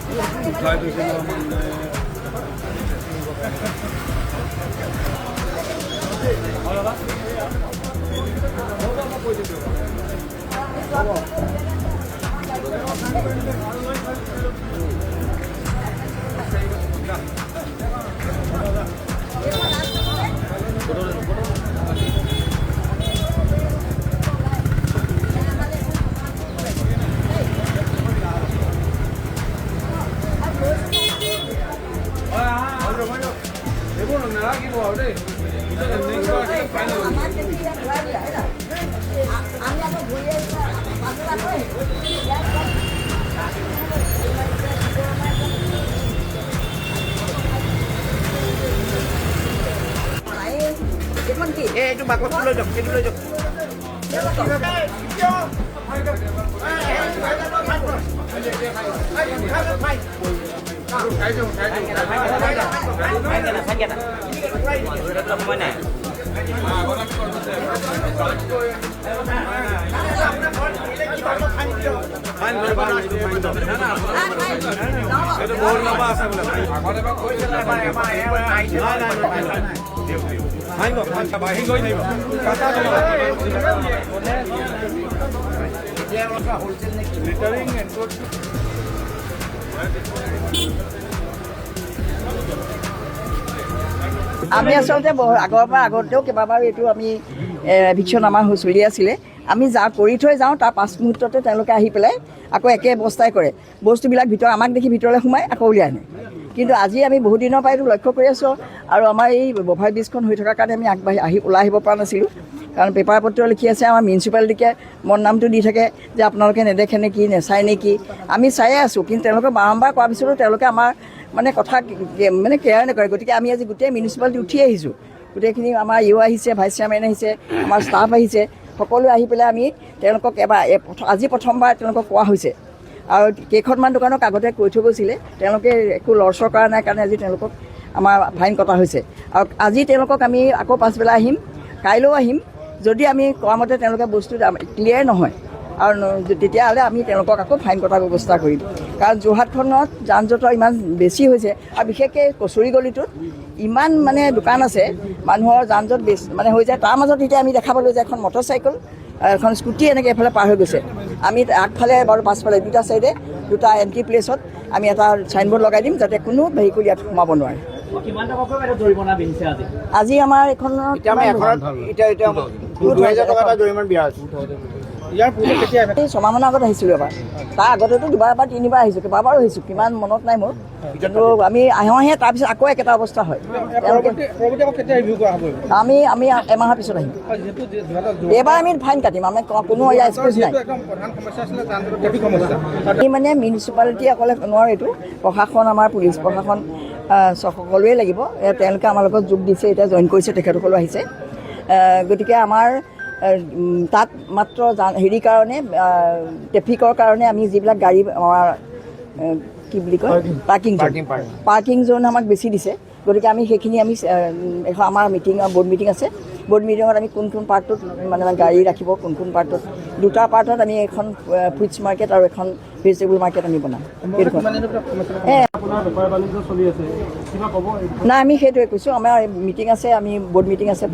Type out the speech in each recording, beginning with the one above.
উঠাই দিছিলোঁ মানে এইটো বাকচটো লৈ যাওক, এইটো লৈ যাওক। সময় নাই আমি আচলতে আগৰ পৰা আগতেও কেইবাবাৰো এইটো আমি এভিকশ্যন আমাৰ চলি আছিলে। আমি কৰি থৈ যাওঁ, তাৰ 5 মুহূৰ্ততে তেওঁলোকে আহি পেলাই আকৌ একে অৱস্থাই কৰে। বস্তুবিলাক আমাক দেখি ভিতৰলৈ সোমাই আকৌ উলিয়াই আনে। কিন্তু আজি আমি বহুত দিনৰ পৰা এইটো লক্ষ্য কৰি আছোঁ আৰু আমাৰ এই অভাৰ ব্ৰিজখন হৈ থকাৰ কাৰণে আমি ওলাই আহিব পৰা নাছিলোঁ। কাৰণ পেপাৰ পত্ৰ লিখি আছে, আমাৰ মিউনিচিপালিটিকে নামটো দি থাকে যে আপোনালোকে নেদেখে নেকি, নেচায় নেকি। আমি চায়ে আছোঁ, কিন্তু তেওঁলোকে বাৰম্বাৰ কোৱাৰ পিছতো তেওঁলোকে আমাৰ কথা কেয়াৰ নকৰে। গতিকে আমি আজি গোটেই মিউনিচিপালিটি উঠি আহিছোঁ। গোটেইখিনি আমাৰ আহিছে, ভাইচ চেয়াৰমেন আহিছে, আমাৰ ষ্টাফ আহিছে, সকলো আহি পেলাই আমি তেওঁলোকক আজি প্ৰথমবাৰ তেওঁলোকক কোৱা হৈছে। আৰু কেইখনমান দোকানক আগতে কৈ থৈ গৈছিলে, তেওঁলোকে একো লৰচৰ কৰা নাই কাৰণে আজি তেওঁলোকক আমাৰ ফাইন কটা হৈছে। আৰু আজি তেওঁলোকক আমি আকৌ পাছবেলা আহিম, কাইলৈও আহিম। যদি আমি কোৱা মতে তেওঁলোকে বস্তু ক্লিয়াৰ নহয় আৰু তেতিয়াহ'লে আমি তেওঁলোকক আকৌ ফাইন কটাৰ ব্যৱস্থা কৰিম। কাৰণ যোৰহাটখনত যান জঁটৰ ইমান বেছি হৈছে আৰু বিশেষকৈ কচুৰি গলিটোত ইমান দোকান আছে, মানুহৰ যান জঁট হৈ যায়। তাৰ মাজত এতিয়া আমি দেখা পালোঁ যে এখন মটৰচাইকেল, এখন স্কুটি এনেকৈ এফালে পাৰ হৈ গৈছে। আমি আগফালে বাৰু পাছফালে দুটা চাইডে দুটা এণ্ট্ৰি প্লেচত আমি এটা চাইনবোৰ্ড লগাই দিম, যাতে কোনো ভেহিকুল ইয়াত সোমাব নোৱাৰে। আজি আমাৰ এইখনত 6মাহমানৰ আগত আহিছিলোঁ এবাৰ। তাৰ আগতেতো দুবাৰ বা 3বাৰ আহিছোঁ, কেইবাবাৰো আহিছোঁ, কিমান মনত নাই মোৰ। কিন্তু আমি আহে তাৰপিছত আকৌ একেটা অৱস্থা হয়। আমি এমাহৰ পিছত আহিম। এইবাৰ আমি ফাইন কাটিম, আমি কোনো এক্সকিউজ নাই। আমি মিউনিচিপালিটি অকলে নোৱাৰোঁ এইটো, প্ৰশাসন, আমাৰ পুলিচ প্ৰশাসন সকলোৱে লাগিব। তেওঁলোকে আমাৰ লগত যোগ দিছে, এতিয়া জইন কৰিছে, তেখেতসকলো আহিছে। গতিকে আমাৰ তাত মাত্ৰ কাৰণে ট্ৰেফিকৰ কাৰণে আমি যিবিলাক গাড়ী আমাৰ কি বুলি কয় পাৰ্কিং জ'ন আমাক বেছি দিছে। গতিকে আমি সেইখিনি আমাৰ বৰ্ড মিটিং আছে। বৰ্ড মিটিঙত আমি কোন পাৰ্টটোত গাড়ী ৰাখিব, কোন পাৰ্টটোত, দুটা পাৰ্টত আমি এখন ফ্ৰুইটছ মাৰ্কেট আৰু এখন ভেজিটেবল মাৰ্কেট আমি বনাম। নাই, আমি সেইটোৱে কৈছোঁ। আমাৰ মিটিং আছে, আমি বৰ্ড মিটিং আছে।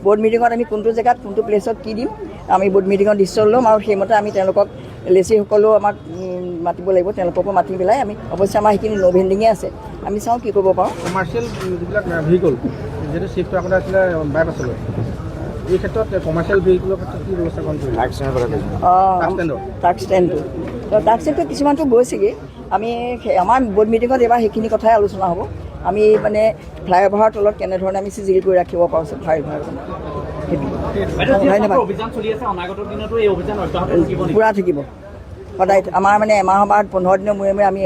বৰ্ড মিটিঙত আমি কোনটো জেগাত কোনটো প্লেচত কি দিম আমি বৰ্ড মিটিঙত ডিচিশ্যন ল'ম। আৰু সেইমতে আমি তেওঁলোকক লেচিসকলেও আমাক মাতিব লাগিব, তেওঁলোককো মাতি পেলাই আমি অৱশ্যে আমাৰ সেইখিনি ন' ভেণ্ডিঙে আছে, আমি চাওঁ কি কৰিব পাৰোঁ। কমাৰ্চিয়েল যিবিলাক ভেহিকল যিহেতু চিফ্ট আগতে আছিলে বাইপাছলৈ, এই ক্ষেত্ৰত কমাৰ্চিয়েল ভেহিকুলৰ ক্ষেত্ৰত কি ব্যৱস্থা গ্ৰহণ কৰিছে? ট্ৰাক ষ্টেণ্ডটো কিছুমানটো গৈছেগৈ। আমি আমাৰ বৰ্ড মিটিঙত এইবাৰ সেইখিনি কথাই আলোচনা হ'ব। আমি ফ্লাইঅভাৰৰ তলত কেনেধৰণে আমি চিজিল কৰি ৰাখিব পাৰোঁ ফ্লাইঅভাৰখন, পুৰা থাকিব সদায়। আমাৰ এমাহৰ বা 15 দিনৰ মূৰে মূৰে আমি